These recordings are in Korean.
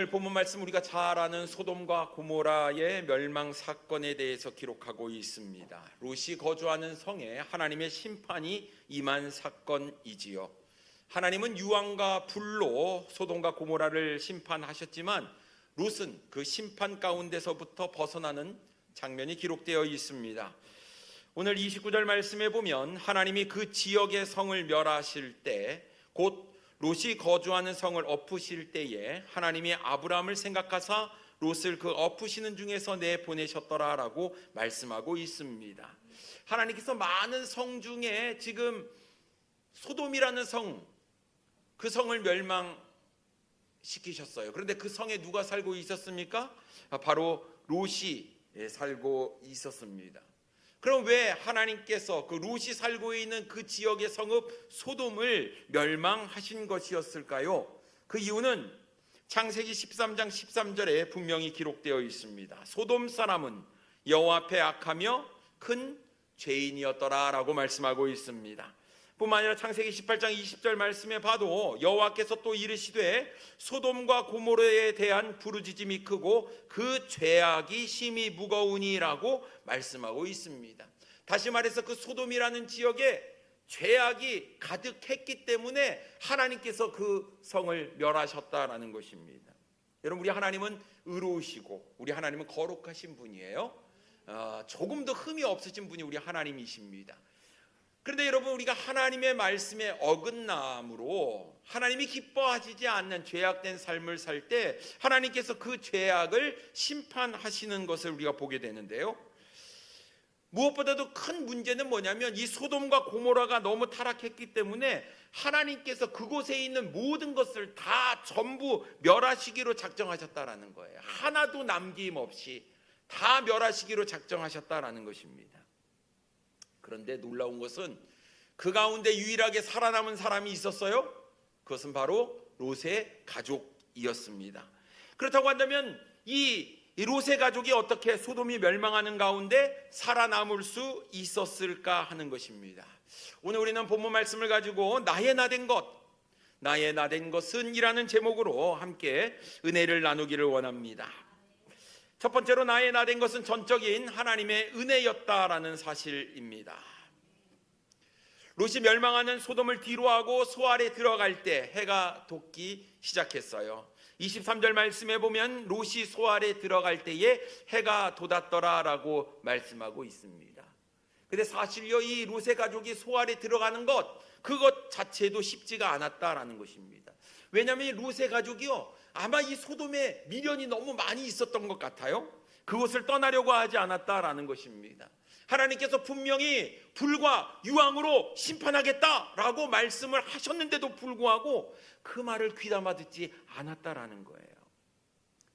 오늘 본문 말씀 우리가 잘 아는 소돔과 고모라의 멸망 사건에 대해서 기록하고 있습니다. 롯이 거주하는 성에 하나님의 심판이 임한 사건이지요. 하나님은 유황과 불로 소돔과 고모라를 심판하셨지만 롯은 그 심판 가운데서부터 벗어나는 장면이 기록되어 있습니다. 오늘 29절 말씀에 보면 하나님이 그 지역의 성을 멸하실 때 곧 롯이 거주하는 성을 엎으실 때에 하나님이 아브라함을 생각하사 롯을 그 엎으시는 중에서 내보내셨더라라고 말씀하고 있습니다. 하나님께서 많은 성 중에 지금 소돔이라는 성, 그 성을 멸망시키셨어요. 그런데 그 성에 누가 살고 있었습니까? 바로 롯이 살고 있었습니다. 그럼 왜 하나님께서 그 롯이 살고 있는 그 지역의 성읍 소돔을 멸망하신 것이었을까요? 그 이유는 창세기 13장 13절에 분명히 기록되어 있습니다. 소돔 사람은 여호와 앞에 악하며 큰 죄인이었더라라고 말씀하고 있습니다. 뿐만 아니라 창세기 18장 20절 말씀에 봐도 여호와께서 또 이르시되 소돔과 고모라에 대한 부르짖음이 크고 그 죄악이 심히 무거우니라고 말씀하고 있습니다. 다시 말해서 그 소돔이라는 지역에 죄악이 가득했기 때문에 하나님께서 그 성을 멸하셨다라는 것입니다. 여러분, 우리 하나님은 의로우시고 우리 하나님은 거룩하신 분이에요. 조금도 흠이 없으신 분이 우리 하나님이십니다. 그런데 여러분, 우리가 하나님의 말씀에 어긋남으로 하나님이 기뻐하시지 않는 죄악된 삶을 살 때 하나님께서 그 죄악을 심판하시는 것을 우리가 보게 되는데요. 무엇보다도 큰 문제는 뭐냐면 이 소돔과 고모라가 너무 타락했기 때문에 하나님께서 그곳에 있는 모든 것을 다 전부 멸하시기로 작정하셨다라는 거예요. 하나도 남김없이 다 멸하시기로 작정하셨다라는 것입니다. 그런데 놀라운 것은 그 가운데 유일하게 살아남은 사람이 있었어요. 그것은 바로 롯의 가족이었습니다. 그렇다고 한다면 이 롯의 가족이 어떻게 소돔이 멸망하는 가운데 살아남을 수 있었을까 하는 것입니다. 오늘 우리는 본문 말씀을 가지고 나의 나된 것은 이라는 제목으로 함께 은혜를 나누기를 원합니다. 첫 번째로 나의 나된 것은 전적인 하나님의 은혜였다라는 사실입니다. 롯이 멸망하는 소돔을 뒤로하고 소알에 들어갈 때 해가 돋기 시작했어요. 23절 말씀에 보면 롯이 소알에 들어갈 때에 해가 돋았더라라고 말씀하고 있습니다. 근데 사실요, 이 롯의 가족이 소알에 들어가는 그것 자체도 쉽지가 않았다라는 것입니다. 왜냐하면 이 롯의 가족이요, 아마 이 소돔에 미련이 너무 많이 있었던 것 같아요. 그곳을 떠나려고 하지 않았다라는 것입니다. 하나님께서 분명히 불과 유황으로 심판하겠다라고 말씀을 하셨는데도 불구하고 그 말을 귀담아 듣지 않았다라는 거예요.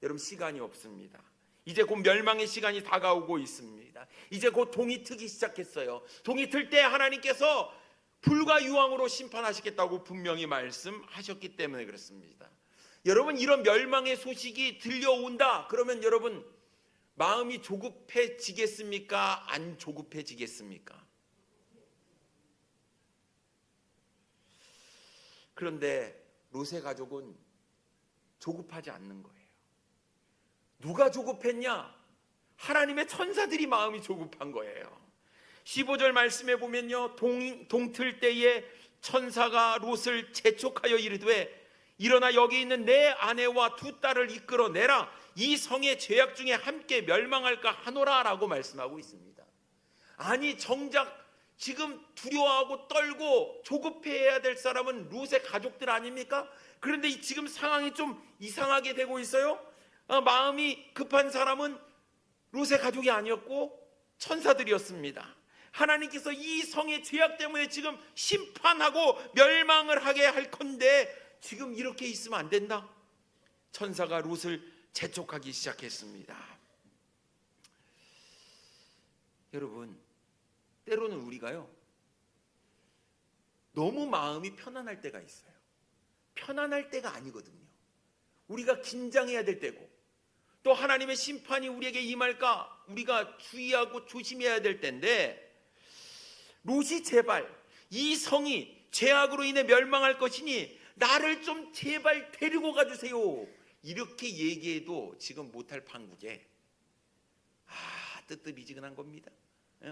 여러분, 시간이 없습니다. 이제 곧 멸망의 시간이 다가오고 있습니다. 이제 곧 동이 트기 시작했어요. 동이 틀 때 하나님께서 불과 유황으로 심판하시겠다고 분명히 말씀하셨기 때문에 그렇습니다. 여러분, 이런 멸망의 소식이 들려온다 그러면 여러분 마음이 조급해지겠습니까? 안 조급해지겠습니까? 그런데 롯의 가족은 조급하지 않는 거예요. 누가 조급했냐? 하나님의 천사들이 마음이 조급한 거예요. 15절 말씀에 보면요, 동틀 때에 천사가 롯을 재촉하여 이르되 일어나 여기 있는 내 아내와 두 딸을 이끌어내라. 이 성의 죄악 중에 함께 멸망할까 하노라 라고 말씀하고 있습니다. 아니, 정작 지금 두려워하고 떨고 조급해야 될 사람은 롯의 가족들 아닙니까? 그런데 지금 상황이 좀 이상하게 되고 있어요. 마음이 급한 사람은 롯의 가족이 아니었고 천사들이었습니다. 하나님께서 이 성의 죄악 때문에 지금 심판하고 멸망을 하게 할 건데 지금 이렇게 있으면 안 된다. 천사가 롯을 재촉하기 시작했습니다. 여러분, 때로는 우리가요, 너무 마음이 편안할 때가 있어요. 편안할 때가 아니거든요. 우리가 긴장해야 될 때고, 또 하나님의 심판이 우리에게 임할까 우리가 주의하고 조심해야 될 때인데, 롯이 제발 이 성이 죄악으로 인해 멸망할 것이니 나를 좀 제발 데리고 가주세요, 이렇게 얘기해도 지금 못할 판국에 뜨뜻미지근한 겁니다.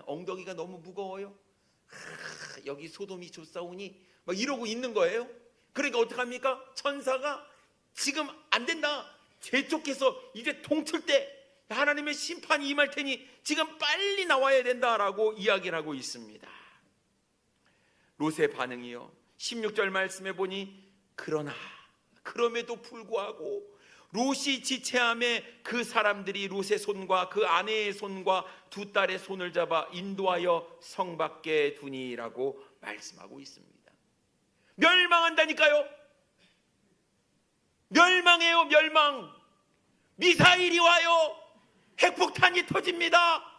엉덩이가 너무 무거워요. 여기 소돔이 좋사오니 막 이러고 있는 거예요. 그러니까 어떡합니까? 천사가 지금 안 된다, 재촉해서 이제 동틀 때 하나님의 심판이 임할 테니 지금 빨리 나와야 된다라고 이야기를 하고 있습니다. 롯의 반응이요, 16절 말씀해 보니 그러나 그럼에도 불구하고 롯이 지체함에 그 사람들이 롯의 손과 그 아내의 손과 두 딸의 손을 잡아 인도하여 성 밖에 두니라고 말씀하고 있습니다. 멸망한다니까요. 멸망해요. 멸망. 미사일이 와요. 핵폭탄이 터집니다.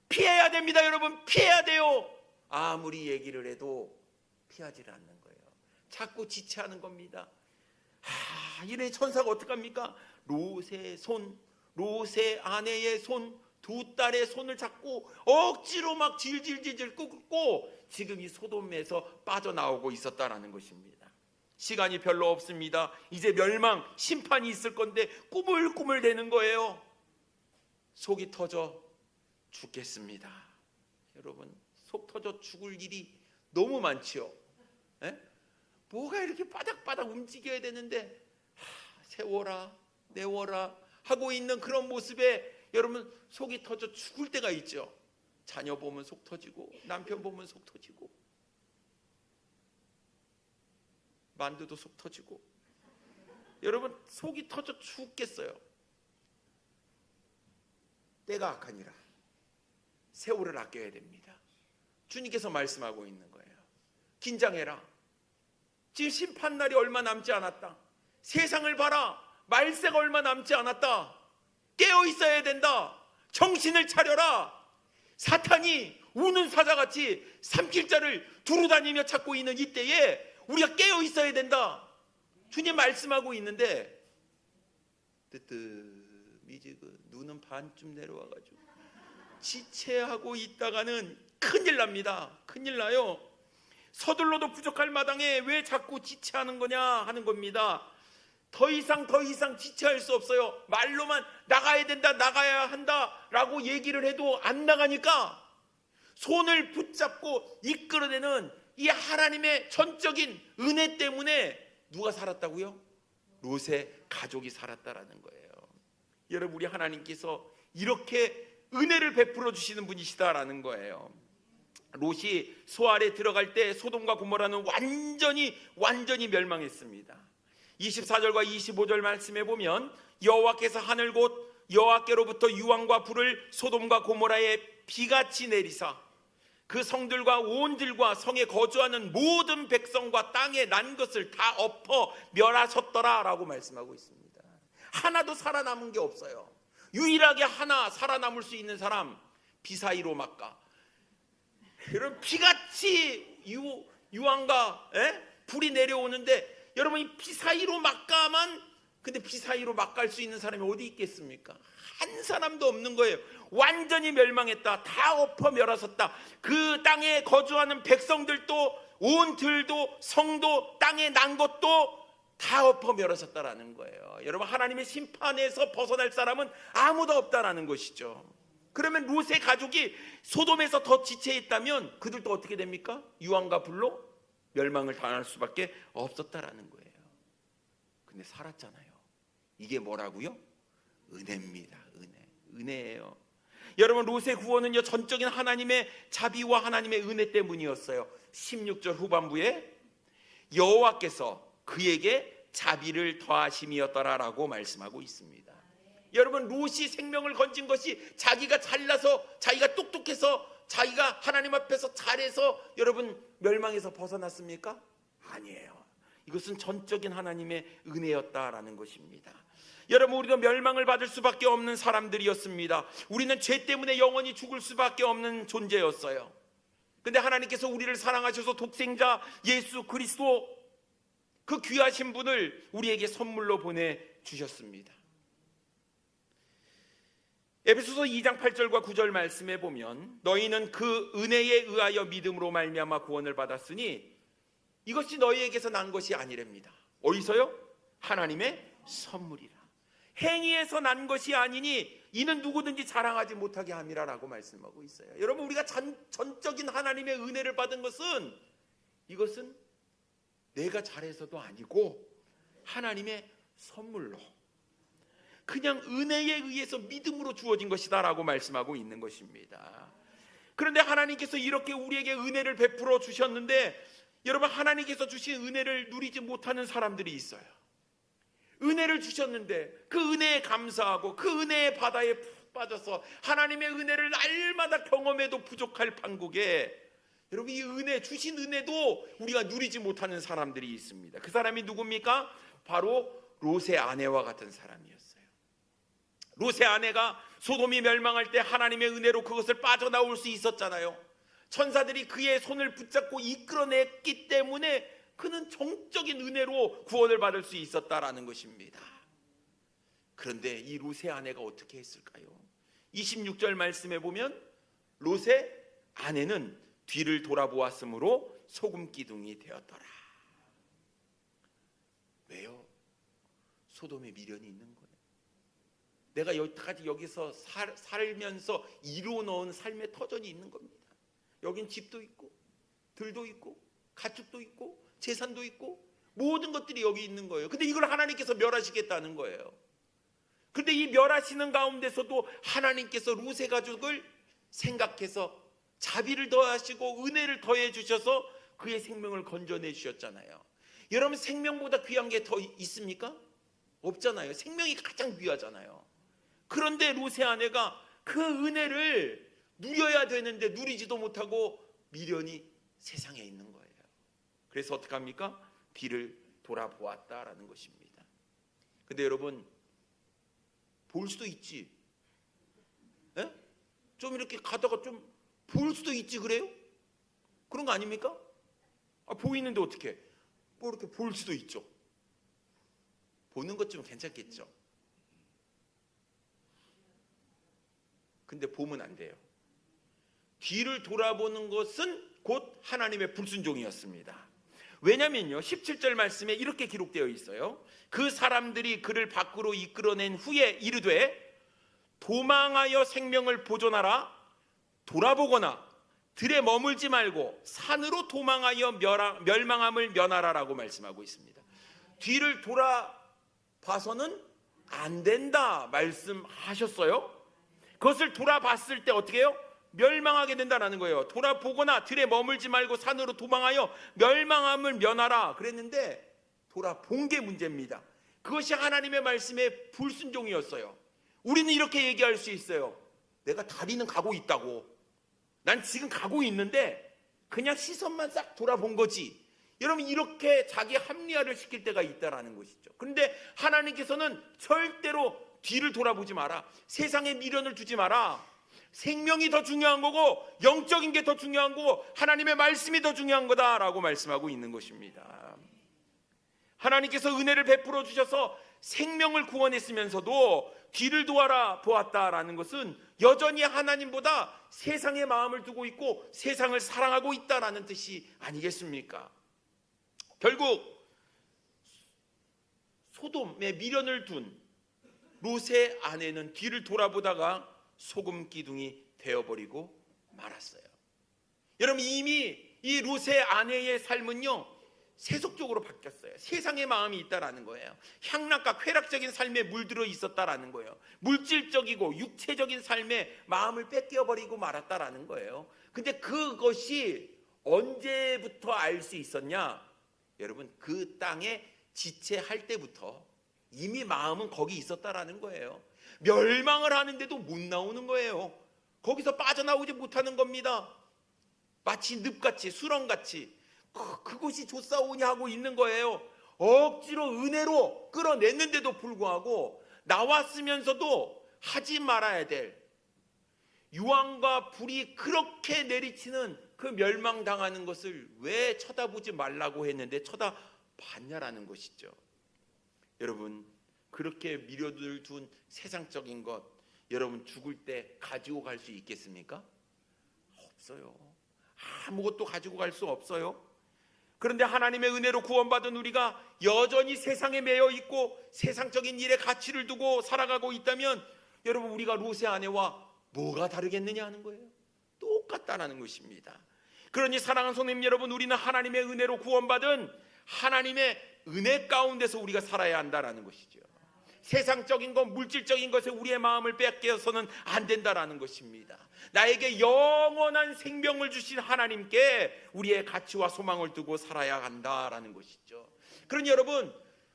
피해야 됩니다. 여러분, 피해야 돼요. 아무리 얘기를 해도 피하지를 않는 거예요. 자꾸 지체하는 겁니다. 이래 천사가 어떡합니까? 롯의 손, 롯의 아내의 손, 두 딸의 손을 잡고 억지로 막 질질질질 끄고 지금 이 소돔에서 빠져나오고 있었다라는 것입니다. 시간이 별로 없습니다. 이제 멸망, 심판이 있을 건데 꾸물꾸물 되는 거예요. 속이 터져 죽겠습니다. 여러분, 속 터져 죽을 일이 너무 많지요. 뭐가 이렇게 바닥바닥 움직여야 되는데 세워라 내워라 하고 있는 그런 모습에 여러분 속이 터져 죽을 때가 있죠. 자녀 보면 속 터지고 남편 보면 속 터지고 만두도 속 터지고 여러분 속이 터져 죽겠어요. 때가 악하니라 세월을 아껴야 됩니다. 주님께서 말씀하고 있는 거예요. 긴장해라. 지금 심판날이 얼마 남지 않았다. 세상을 봐라. 말세가 얼마 남지 않았다. 깨어 있어야 된다. 정신을 차려라. 사탄이 우는 사자같이 삼킬자를 두루다니며 찾고 있는 이때에 우리가 깨어 있어야 된다. 주님 말씀하고 있는데 뜨뜻미지근 눈은 반쯤 내려와가지고 지체하고 있다가는 큰일 납니다. 큰일 나요. 서둘러도 부족할 마당에 왜 자꾸 지체하는 거냐 하는 겁니다. 더 이상 지체할 수 없어요. 말로만 나가야 된다, 나가야 한다 라고 얘기를 해도 안 나가니까 손을 붙잡고 이끌어내는 이 하나님의 전적인 은혜 때문에 누가 살았다고요? 롯의 가족이 살았다라는 거예요. 여러분, 우리 하나님께서 이렇게 은혜를 베풀어 주시는 분이시다라는 거예요. 롯이 소알에 들어갈 때 소돔과 고모라는 완전히 멸망했습니다. 24절과 25절 말씀해 보면 여호와께서 하늘 곧 여호와께로부터 유황과 불을 소돔과 고모라에 비같이 내리사 그 성들과 온들과 성에 거주하는 모든 백성과 땅에 난 것을 다 엎어 멸하셨더라 라고 말씀하고 있습니다. 하나도 살아남은 게 없어요. 유일하게 하나 살아남을 수 있는 사람 비사이로 막가. 여러분, 비같이 유황과 불이 내려오는데 여러분, 이 비사이로 막가만, 근데 비사이로 막갈 수 있는 사람이 어디 있겠습니까? 한 사람도 없는 거예요. 완전히 멸망했다. 다 엎어 멸하셨다. 그 땅에 거주하는 백성들도 온 들도 성도 땅에 난 것도 다 엎어 멸하셨다라는 거예요. 여러분, 하나님의 심판에서 벗어날 사람은 아무도 없다라는 것이죠. 그러면 롯의 가족이 소돔에서 더 지체했다면 그들도 어떻게 됩니까? 유황과 불로 멸망을 당할 수밖에 없었다라는 거예요. 근데 살았잖아요. 이게 뭐라고요? 은혜입니다. 은혜예요. 여러분, 롯의 구원은요 전적인 하나님의 자비와 하나님의 은혜 때문이었어요. 16절 후반부에 여호와께서 그에게 자비를 더하심이었더라라고 말씀하고 있습니다. 여러분, 롯이 생명을 건진 것이 자기가 잘나서, 자기가 똑똑해서, 자기가 하나님 앞에서 잘해서 여러분 멸망에서 벗어났습니까? 아니에요. 이것은 전적인 하나님의 은혜였다라는 것입니다. 여러분, 우리도 멸망을 받을 수밖에 없는 사람들이었습니다. 우리는 죄 때문에 영원히 죽을 수밖에 없는 존재였어요. 근데 하나님께서 우리를 사랑하셔서 독생자 예수 그리스도, 그 귀하신 분을 우리에게 선물로 보내주셨습니다. 에베소서 2장 8절과 9절 말씀에 보면 너희는 그 은혜에 의하여 믿음으로 말미암아 구원을 받았으니 이것이 너희에게서 난 것이 아니랍니다. 어디서요? 하나님의 선물이라. 행위에서 난 것이 아니니 이는 누구든지 자랑하지 못하게 함이라라고 말씀하고 있어요. 여러분, 우리가 전적인 하나님의 은혜를 받은 것은, 이것은 내가 잘해서도 아니고 하나님의 선물로, 그냥 은혜에 의해서 믿음으로 주어진 것이다 라고 말씀하고 있는 것입니다. 그런데 하나님께서 이렇게 우리에게 은혜를 베풀어 주셨는데, 여러분, 하나님께서 주신 은혜를 누리지 못하는 사람들이 있어요. 은혜를 주셨는데 그 은혜에 감사하고 그 은혜의 바다에 푹 빠져서 하나님의 은혜를 날마다 경험해도 부족할 판국에, 여러분, 이 은혜, 주신 은혜도 우리가 누리지 못하는 사람들이 있습니다. 그 사람이 누굽니까? 바로 롯의 아내와 같은 사람이었어요. 롯의 아내가 소돔이 멸망할 때 하나님의 은혜로 그것을 빠져나올 수 있었잖아요. 천사들이 그의 손을 붙잡고 이끌어냈기 때문에 그는 정적인 은혜로 구원을 받을 수 있었다라는 것입니다. 그런데 이 롯의 아내가 어떻게 했을까요? 26절 말씀에 보면 롯의 아내는 뒤를 돌아보았으므로 소금 기둥이 되었더라. 왜요? 소돔에 미련이 있는 거예요. 내가 여기까지 여기서 살면서 이루어놓은 삶의 터전이 있는 겁니다. 여긴 집도 있고 들도 있고 가축도 있고 재산도 있고 모든 것들이 여기 있는 거예요. 근데 이걸 하나님께서 멸하시겠다는 거예요. 근데 이 멸하시는 가운데서도 하나님께서 롯의 가족을 생각해서 자비를 더하시고 은혜를 더해 주셔서 그의 생명을 건져내 주셨잖아요. 여러분, 생명보다 귀한 게 더 있습니까? 없잖아요. 생명이 가장 귀하잖아요. 그런데 롯의 아내가 그 은혜를 누려야 되는데 누리지도 못하고 미련이 세상에 있는 거예요. 그래서 어떻게 합니까? 뒤를 돌아보았다라는 것입니다. 근데 여러분, 볼 수도 있지. 에? 좀 이렇게 가다가 좀 볼 수도 있지, 그래요? 그런 거 아닙니까? 보이는데 어떻게? 뭐 이렇게 볼 수도 있죠. 보는 것 좀 괜찮겠죠. 근데 보면 안 돼요. 뒤를 돌아보는 것은 곧 하나님의 불순종이었습니다. 왜냐면요, 17절 말씀에 이렇게 기록되어 있어요. 그 사람들이 그를 밖으로 이끌어낸 후에 이르되 도망하여 생명을 보존하라. 돌아보거나 들에 머물지 말고 산으로 도망하여 멸망함을 면하라라고 말씀하고 있습니다. 뒤를 돌아봐서는 안 된다 말씀하셨어요. 그것을 돌아봤을 때 어떻게 해요? 멸망하게 된다는 거예요. 돌아보거나 들에 머물지 말고 산으로 도망하여 멸망함을 면하라 그랬는데 돌아본 게 문제입니다. 그것이 하나님의 말씀의 불순종이었어요. 우리는 이렇게 얘기할 수 있어요. 내가 다리는 가고 있다고. 난 지금 가고 있는데 그냥 시선만 싹 돌아본 거지. 여러분, 이렇게 자기 합리화를 시킬 때가 있다라는 것이죠. 그런데 하나님께서는 절대로 뒤를 돌아보지 마라. 세상에 미련을 두지 마라. 생명이 더 중요한 거고 영적인 게 더 중요한 거고 하나님의 말씀이 더 중요한 거다라고 말씀하고 있는 것입니다. 하나님께서 은혜를 베풀어 주셔서 생명을 구원했으면서도 뒤를 보았다라는 것은 여전히 하나님보다 세상의 마음을 두고 있고 세상을 사랑하고 있다라는 뜻이 아니겠습니까? 결국 소돔에 미련을 둔 롯의 아내는 뒤를 돌아보다가 소금 기둥이 되어버리고 말았어요. 여러분, 이미 이 롯의 아내의 삶은요 세속적으로 바뀌었어요. 세상의 마음이 있다라는 거예요. 향락과 쾌락적인 삶에 물들어 있었다라는 거예요. 물질적이고 육체적인 삶에 마음을 뺏겨버리고 말았다라는 거예요. 근데 그것이 언제부터 알 수 있었냐? 여러분, 그 땅에 지체할 때부터 이미 마음은 거기 있었다라는 거예요. 멸망을 하는데도 못 나오는 거예요. 거기서 빠져나오지 못하는 겁니다. 마치 늪같이 수렁같이 그것이 좋사오니 하고 있는 거예요. 억지로 은혜로 끌어냈는데도 불구하고 나왔으면서도 하지 말아야 될 유황과 불이 그렇게 내리치는 그 멸망당하는 것을 왜 쳐다보지 말라고 했는데 쳐다봤냐라는 것이죠. 여러분, 그렇게 미련을 둔 세상적인 것, 여러분 죽을 때 가지고 갈 수 있겠습니까? 없어요. 아무것도 가지고 갈 수 없어요. 그런데 하나님의 은혜로 구원받은 우리가 여전히 세상에 매여 있고 세상적인 일에 가치를 두고 살아가고 있다면 여러분, 우리가 롯의 아내와 뭐가 다르겠느냐 하는 거예요. 똑같다라는 것입니다. 그러니 사랑하는 성도님 여러분, 우리는 하나님의 은혜로 구원받은 하나님의 은혜 가운데서 우리가 살아야 한다라는 것이죠. 세상적인 것, 물질적인 것에 우리의 마음을 뺏겨서는 안 된다라는 것입니다. 나에게 영원한 생명을 주신 하나님께 우리의 가치와 소망을 두고 살아야 한다라는 것이죠. 그러니 여러분,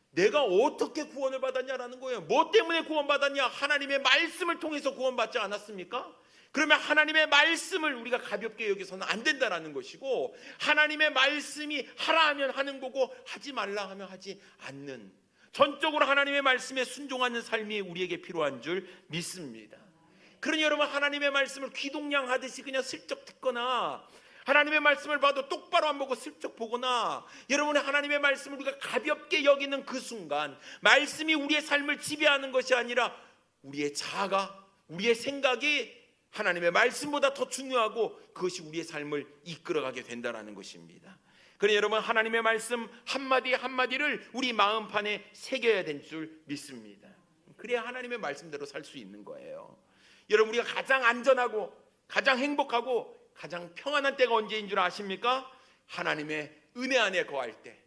내가 어떻게 구원을 받았냐라는 거예요. 뭐 때문에 구원받았냐? 하나님의 말씀을 통해서 구원받지 않았습니까? 그러면 하나님의 말씀을 우리가 가볍게 여기서는 안 된다라는 것이고, 하나님의 말씀이 하라 하면 하는 거고 하지 말라 하면 하지 않는, 전적으로 하나님의 말씀에 순종하는 삶이 우리에게 필요한 줄 믿습니다. 그러니 여러분, 하나님의 말씀을 귀동냥 하듯이 그냥 슬쩍 듣거나, 하나님의 말씀을 봐도 똑바로 안 보고 슬쩍 보거나, 여러분의 하나님의 말씀을 우리가 가볍게 여기는 그 순간, 말씀이 우리의 삶을 지배하는 것이 아니라 우리의 자아가, 우리의 생각이 하나님의 말씀보다 더 중요하고 그것이 우리의 삶을 이끌어가게 된다는 것입니다. 그러니 여러분, 하나님의 말씀 한마디 한마디를 우리 마음판에 새겨야 될 줄 믿습니다. 그래야 하나님의 말씀대로 살 수 있는 거예요. 여러분, 우리가 가장 안전하고 가장 행복하고 가장 평안한 때가 언제인 줄 아십니까? 하나님의 은혜 안에 거할 때,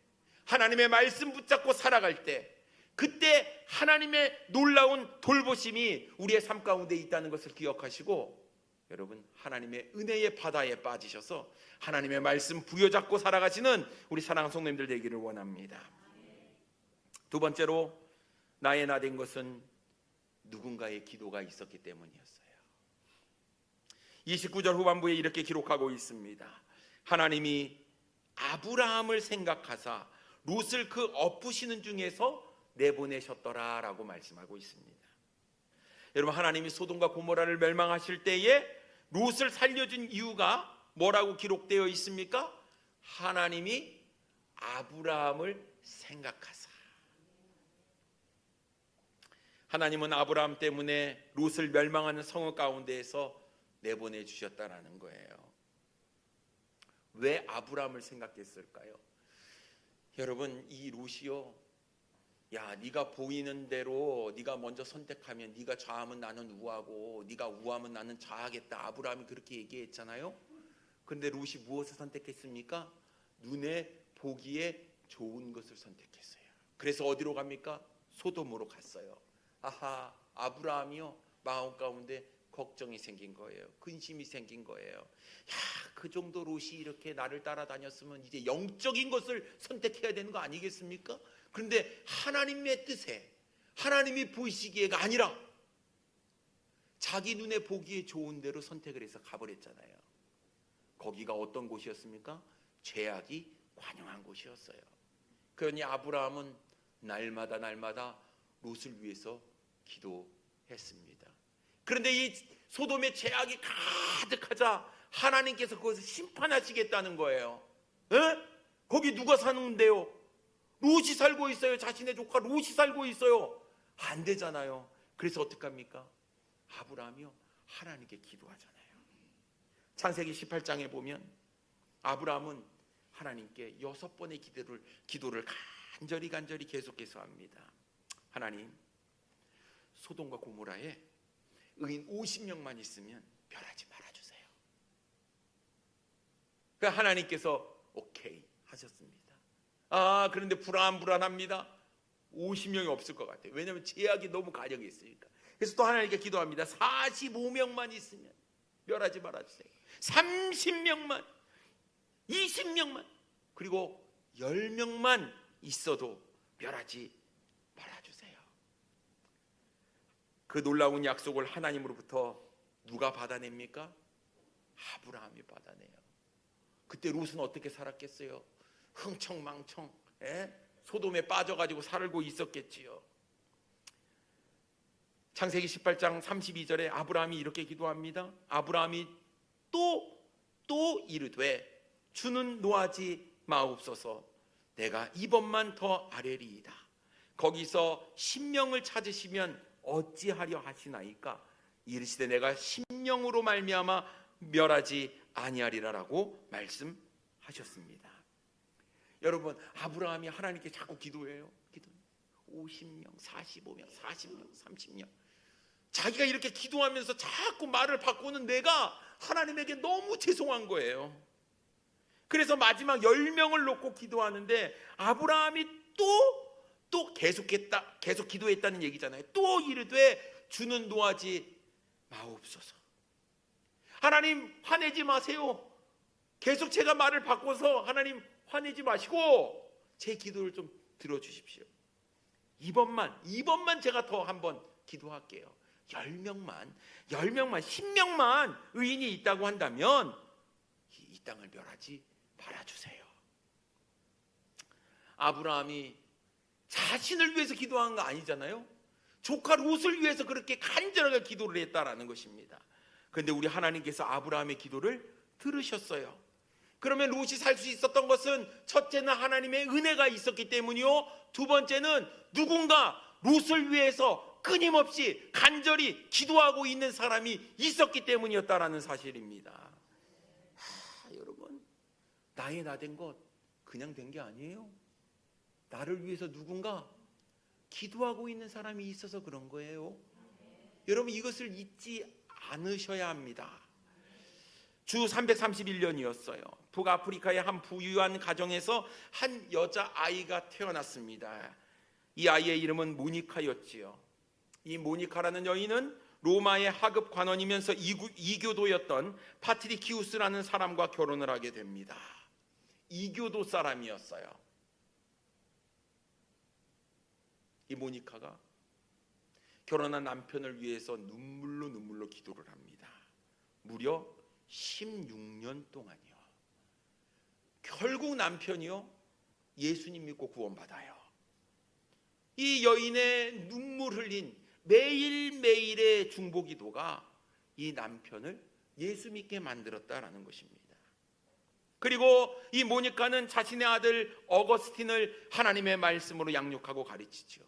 하나님의 말씀 붙잡고 살아갈 때, 그때 하나님의 놀라운 돌보심이 우리의 삶 가운데 있다는 것을 기억하시고, 여러분, 하나님의 은혜의 바다에 빠지셔서 하나님의 말씀 부여잡고 살아가시는 우리 사랑하는 성도님들 되기를 원합니다. 두 번째로, 나의 나 된 것은 누군가의 기도가 있었기 때문이었어요. 29절 후반부에 이렇게 기록하고 있습니다. 하나님이 아브라함을 생각하사 롯을 그 엎으시는 중에서 내보내셨더라라고 말씀하고 있습니다. 여러분, 하나님이 소돔과 고모라를 멸망하실 때에 롯을 살려준 이유가 뭐라고 기록되어 있습니까? 하나님이 아브라함을 생각하사. 하나님은 아브라함 때문에 롯을 멸망하는 성읍 가운데에서 내보내 주셨다라는 거예요. 왜 아브라함을 생각했을까요? 여러분, 이 롯이요, 야, 네가 보이는 대로 네가 먼저 선택하면 네가 좌하면 나는 우하고 네가 우하면 나는 좌하겠다, 아브라함이 그렇게 얘기했잖아요. 그런데 롯이 무엇을 선택했습니까? 눈에 보기에 좋은 것을 선택했어요. 그래서 어디로 갑니까? 소돔으로 갔어요. 아하, 아브라함이요, 마음 가운데 걱정이 생긴 거예요. 근심이 생긴 거예요. 야, 그 정도 롯이 이렇게 나를 따라다녔으면 이제 영적인 것을 선택해야 되는 거 아니겠습니까? 그런데 하나님의 뜻에, 하나님이 보이시기에가 아니라 자기 눈에 보기에 좋은 대로 선택을 해서 가버렸잖아요. 거기가 어떤 곳이었습니까? 죄악이 관영한 곳이었어요. 그러니 아브라함은 날마다 롯을 위해서 기도했습니다. 그런데 이 소돔의 죄악이 가득하자 하나님께서 그것을 심판하시겠다는 거예요. 에? 거기 누가 사는데요? 롯이 살고 있어요. 자신의 조카 롯이 살고 있어요. 안 되잖아요. 그래서 어떡합니까? 아브라함이요, 하나님께 기도하잖아요. 창세기 18장에 보면 아브라함은 하나님께 6번의 기도를 간절히 계속해서 합니다. 하나님, 소돔과 고모라에 의인 50명만 있으면 멸하지 말아주세요. 그러니까 하나님께서 오케이 하셨습니다. 아, 그런데 불안합니다. 50명이 없을 것 같아요. 왜냐하면 제약이 너무 가력이 있으니까. 그래서 또 하나님께 기도합니다. 45명만 있으면 멸하지 말아주세요. 30명만, 20명만, 그리고 10명만 있어도 멸하지 말아주세요. 그 놀라운 약속을 하나님으로부터 누가 받아냅니까? 아브라함이 받아내요. 그때 롯은 어떻게 살았겠어요? 흥청망청 소돔에 빠져가지고 살고 있었겠지요. 창세기 18장 32절에 아브라함이 이렇게 기도합니다. 아브라함이 또 이르되 주는 노하지 마옵소서, 내가 이번만 더 아뢰리이다. 거기서 심령을 찾으시면 어찌하려 하시나이까? 이르시되 내가 심령으로 말미암아 멸하지 아니하리라라고 말씀하셨습니다. 여러분, 아브라함이 하나님께 자꾸 기도해요. 50명, 45명, 40명, 30명. 자기가 이렇게 기도하면서 자꾸 말을 바꾸는 내가 하나님에게 너무 죄송한 거예요. 그래서 마지막 10명을 놓고 기도하는데 아브라함이 또 계속 기도했다는 얘기잖아요. 또 이르되 주는 노하지 마옵소서. 하나님 화내지 마세요. 계속 제가 말을 바꿔서 하나님 화내지 마시고 제 기도를 좀 들어주십시오. 이번만 제가 더 한번 기도할게요. 10명만 10명만 의인이 있다고 한다면 이 땅을 멸하지 말아주세요. 아브라함이 자신을 위해서 기도한 거 아니잖아요. 조카 롯을 위해서 그렇게 간절하게 기도를 했다라는 것입니다. 그런데 우리 하나님께서 아브라함의 기도를 들으셨어요. 그러면 롯이 살 수 있었던 것은 첫째는 하나님의 은혜가 있었기 때문이요, 두 번째는 누군가 롯을 위해서 끊임없이 간절히 기도하고 있는 사람이 있었기 때문이었다라는 사실입니다. 여러분, 나의 나 된 것 그냥 된 게 아니에요. 나를 위해서 누군가 기도하고 있는 사람이 있어서 그런 거예요. 여러분, 이것을 잊지 않으셔야 합니다. 주 331년이었어요. 북아프리카의 한 부유한 가정에서 한 여자아이가 태어났습니다. 이 아이의 이름은 모니카였지요. 이 모니카라는 여인은 로마의 하급 관원이면서 이교도였던 파트리키우스라는 사람과 결혼을 하게 됩니다. 이교도 사람이었어요. 이 모니카가 결혼한 남편을 위해서 눈물로 기도를 합니다. 무려 16년 동안이요. 결국 남편이요, 예수님 믿고 구원받아요. 이 여인의 눈물 흘린 매일매일의 중보기도가 이 남편을 예수 믿게 만들었다라는 것입니다. 그리고 이 모니카는 자신의 아들 어거스틴을 하나님의 말씀으로 양육하고 가르치죠.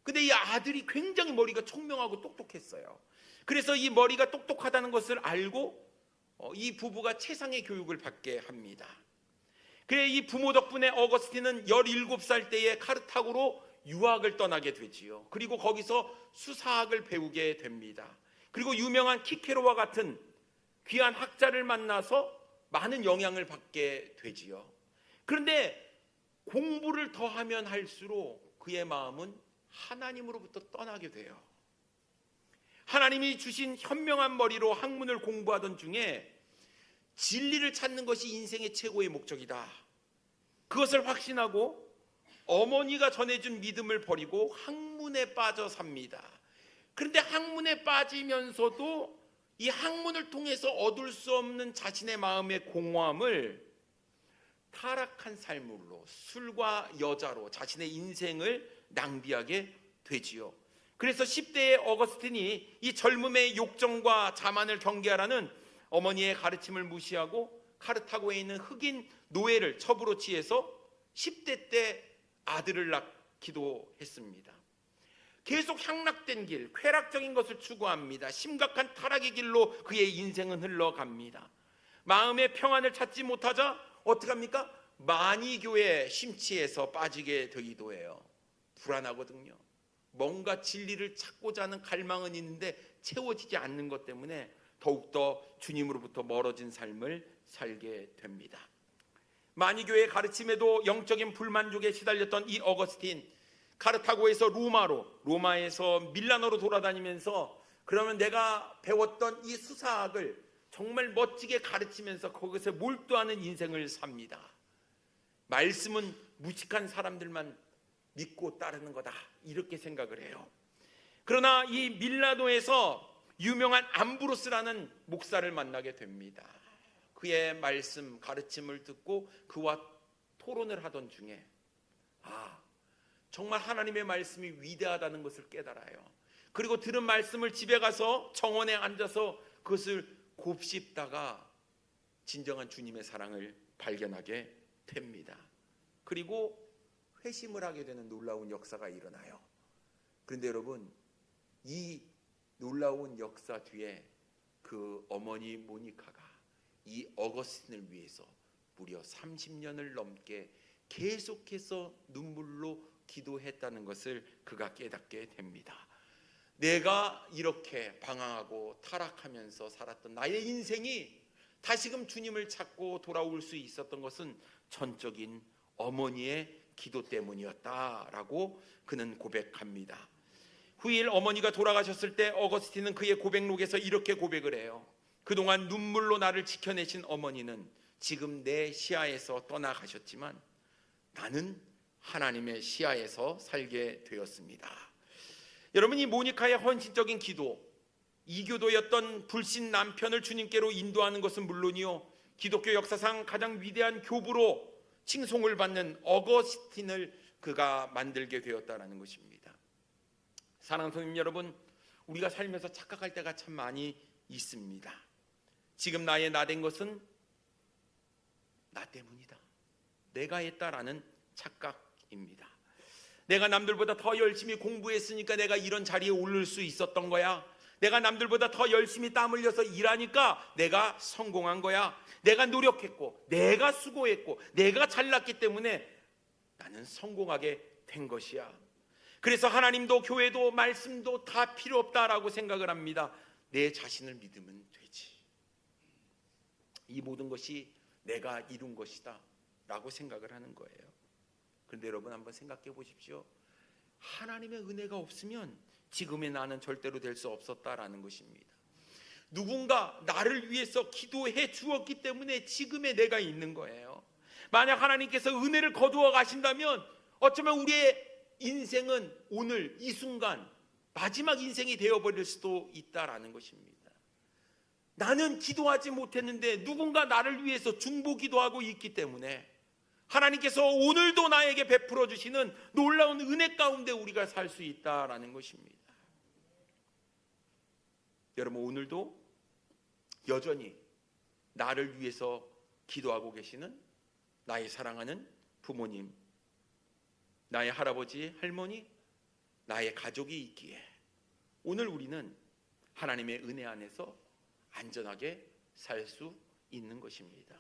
근데 이 아들이 굉장히 머리가 총명하고 똑똑했어요. 그래서 이 머리가 똑똑하다는 것을 알고 이 부부가 최상의 교육을 받게 합니다. 그래, 이 부모 덕분에 어거스틴은 17살 때에 카르타고로 유학을 떠나게 되지요. 그리고 거기서 수사학을 배우게 됩니다. 그리고 유명한 키케로와 같은 귀한 학자를 만나서 많은 영향을 받게 되지요. 그런데 공부를 더 하면 할수록 그의 마음은 하나님으로부터 떠나게 돼요. 하나님이 주신 현명한 머리로 학문을 공부하던 중에 진리를 찾는 것이 인생의 최고의 목적이다, 그것을 확신하고 어머니가 전해준 믿음을 버리고 학문에 빠져 삽니다. 그런데 학문에 빠지면서도 이 학문을 통해서 얻을 수 없는 자신의 마음의 공허함을 타락한 삶으로, 술과 여자로 자신의 인생을 낭비하게 되지요. 그래서 10대의 어거스틴이 이 젊음의 욕정과 자만을 경계하라는 어머니의 가르침을 무시하고 카르타고에 있는 흑인 노예를 첩으로 취해서 10대 때 아들을 낳기도 했습니다. 계속 향락된 길, 쾌락적인 것을 추구합니다. 심각한 타락의 길로 그의 인생은 흘러갑니다. 마음의 평안을 찾지 못하자 어떻게 합니까? 만이교의 심취에서 빠지게 되기도 해요. 불안하거든요. 뭔가 진리를 찾고자 하는 갈망은 있는데 채워지지 않는 것 때문에 더욱더 주님으로부터 멀어진 삶을 살게 됩니다. 만이교의 가르침에도 영적인 불만족에 시달렸던 이 어거스틴, 카르타고에서 로마에서 밀라노로 돌아다니면서 그러면 내가 배웠던 이 수사학을 정말 멋지게 가르치면서 거기서 몰두하는 인생을 삽니다. 말씀은 무식한 사람들만 믿고 따르는 거다, 이렇게 생각을 해요. 그러나 이 밀라노에서 유명한 암브로스라는 목사를 만나게 됩니다. 그의 말씀, 가르침을 듣고 그와 토론을 하던 중에 정말 하나님의 말씀이 위대하다는 것을 깨달아요. 그리고 들은 말씀을 집에 가서 정원에 앉아서 그것을 곱씹다가 진정한 주님의 사랑을 발견하게 됩니다. 그리고 회심을 하게 되는 놀라운 역사가 일어나요. 그런데 여러분, 이 놀라운 역사 뒤에 그 어머니 모니카가 이 어거스틴을 위해서 무려 30년을 넘게 계속해서 눈물로 기도했다는 것을 그가 깨닫게 됩니다. 내가 이렇게 방황하고 타락하면서 살았던 나의 인생이 다시금 주님을 찾고 돌아올 수 있었던 것은 전적인 어머니의 기도 때문이었다라고 그는 고백합니다. 후일 어머니가 돌아가셨을 때 어거스틴은 그의 고백록에서 이렇게 고백을 해요. 그동안 눈물로 나를 지켜내신 어머니는 지금 내 시야에서 떠나가셨지만 나는 하나님의 시야에서 살게 되었습니다. 여러분, 이 모니카의 헌신적인 기도, 이교도였던 불신 남편을 주님께로 인도하는 것은 물론이요, 기독교 역사상 가장 위대한 교부로 칭송을 받는 어거스틴을 그가 만들게 되었다는 것입니다. 사랑하는 성도님 여러분, 우리가 살면서 착각할 때가 참 많이 있습니다. 지금 나의 나된 것은 나 때문이다, 내가 했다라는 착각입니다. 내가 남들보다 더 열심히 공부했으니까 내가 이런 자리에 오를 수 있었던 거야. 내가 남들보다 더 열심히 땀 흘려서 일하니까 내가 성공한 거야. 내가 노력했고 내가 수고했고 내가 잘났기 때문에 나는 성공하게 된 것이야. 그래서 하나님도 교회도 말씀도 다 필요 없다라고 생각을 합니다. 내 자신을 믿으면 되지, 이 모든 것이 내가 이룬 것이다 라고 생각을 하는 거예요. 그런데 여러분, 한번 생각해 보십시오. 하나님의 은혜가 없으면 지금의 나는 절대로 될 수 없었다라는 것입니다. 누군가 나를 위해서 기도해 주었기 때문에 지금의 내가 있는 거예요. 만약 하나님께서 은혜를 거두어 가신다면 어쩌면 우리의 인생은 오늘 이 순간 마지막 인생이 되어버릴 수도 있다라는 것입니다. 나는 기도하지 못했는데 누군가 나를 위해서 중보 기도하고 있기 때문에 하나님께서 오늘도 나에게 베풀어 주시는 놀라운 은혜 가운데 우리가 살 수 있다라는 것입니다. 여러분, 오늘도 여전히 나를 위해서 기도하고 계시는 나의 사랑하는 부모님, 나의 할아버지, 할머니, 나의 가족이 있기에 오늘 우리는 하나님의 은혜 안에서 안전하게 살 수 있는 것입니다.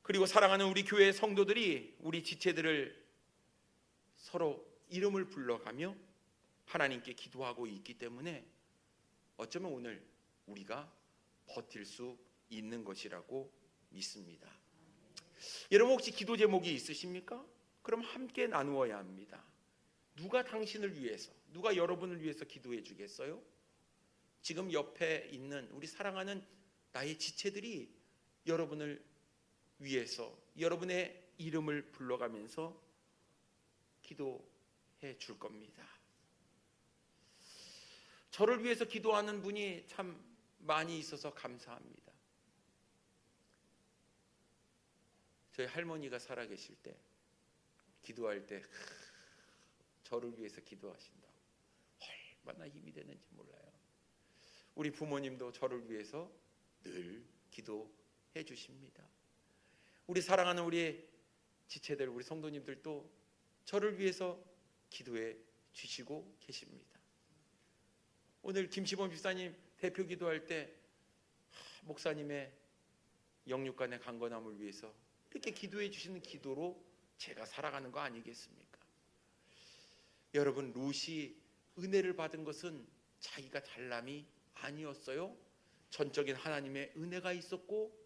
그리고 사랑하는 우리 교회 성도들이 우리 지체들을 서로 이름을 불러가며 하나님께 기도하고 있기 때문에 어쩌면 오늘 우리가 버틸 수 있는 것이라고 믿습니다. 여러분, 혹시 기도 제목이 있으십니까? 그럼 함께 나누어야 합니다. 누가 당신을 위해서, 누가 여러분을 위해서 기도해 주겠어요? 지금 옆에 있는 우리 사랑하는 나의 지체들이 여러분을 위해서 여러분의 이름을 불러가면서 기도해 줄 겁니다. 저를 위해서 기도하는 분이 참 많이 있어서 감사합니다. 저희 할머니가 살아계실 때 기도할 때 저를 위해서 기도하신다고 얼마나 힘이 되는지 몰라요. 우리 부모님도 저를 위해서 늘 기도해 주십니다. 우리 사랑하는 우리 지체들, 우리 성도님들도 저를 위해서 기도해 주시고 계십니다. 오늘 김시범 집사님 대표 기도할 때 목사님의 영육간의 강건함을 위해서 이렇게 기도해 주시는 기도로 제가 살아가는 거 아니겠습니까? 여러분, 롯이 은혜를 받은 것은 자기가 잘남이 아니었어요. 전적인 하나님의 은혜가 있었고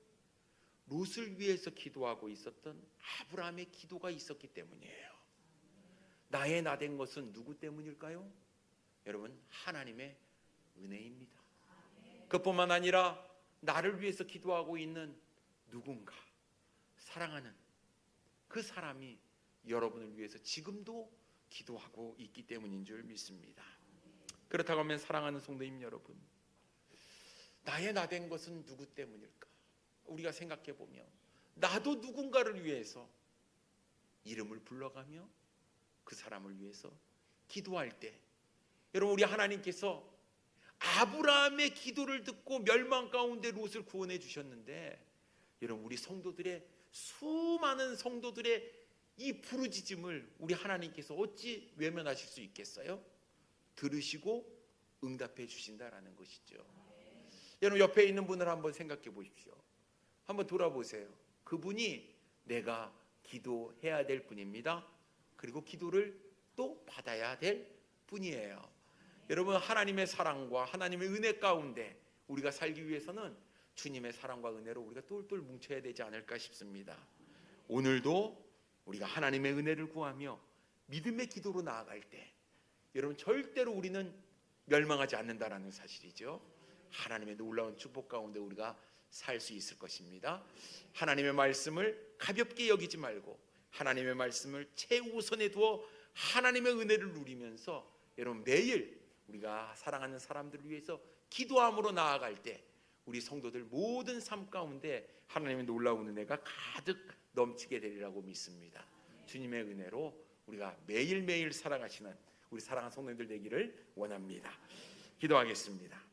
롯을 위해서 기도하고 있었던 아브라함의 기도가 있었기 때문이에요. 나의 나된 것은 누구 때문일까요? 여러분, 하나님의 은혜입니다. 그뿐만 아니라 나를 위해서 기도하고 있는 누군가, 사랑하는 그 사람이 여러분을 위해서 지금도 기도하고 있기 때문인 줄 믿습니다. 그렇다고 하면 사랑하는 성도님 여러분, 나의 나된 것은 누구 때문일까? 우리가 생각해 보면 나도 누군가를 위해서 이름을 불러가며 그 사람을 위해서 기도할 때, 여러분, 우리 하나님께서 아브라함의 기도를 듣고 멸망 가운데 롯을 구원해 주셨는데, 여러분, 우리 성도들의 수많은 성도들의 이 부르짖음을 우리 하나님께서 어찌 외면하실 수 있겠어요? 들으시고 응답해 주신다라는 것이죠. 여러분, 옆에 있는 분을 한번 생각해 보십시오. 한번 돌아보세요. 그분이 내가 기도해야 될 분입니다. 그리고 기도를 또 받아야 될 분이에요. 여러분, 하나님의 사랑과 하나님의 은혜 가운데 우리가 살기 위해서는 주님의 사랑과 은혜로 우리가 똘똘 뭉쳐야 되지 않을까 싶습니다. 오늘도 우리가 하나님의 은혜를 구하며 믿음의 기도로 나아갈 때 여러분, 절대로 우리는 멸망하지 않는다라는 사실이죠. 하나님의 놀라운 축복 가운데 우리가 살 수 있을 것입니다. 하나님의 말씀을 가볍게 여기지 말고 하나님의 말씀을 최우선에 두어 하나님의 은혜를 누리면서 여러분, 매일 우리가 사랑하는 사람들을 위해서 기도함으로 나아갈 때 우리 성도들 모든 삶 가운데 하나님의 놀라운 은혜가 가득 넘치게 되리라고 믿습니다. 주님의 은혜로 우리가 매일매일 살아가시는 우리 사랑하는 성도님들 되기를 원합니다. 기도하겠습니다.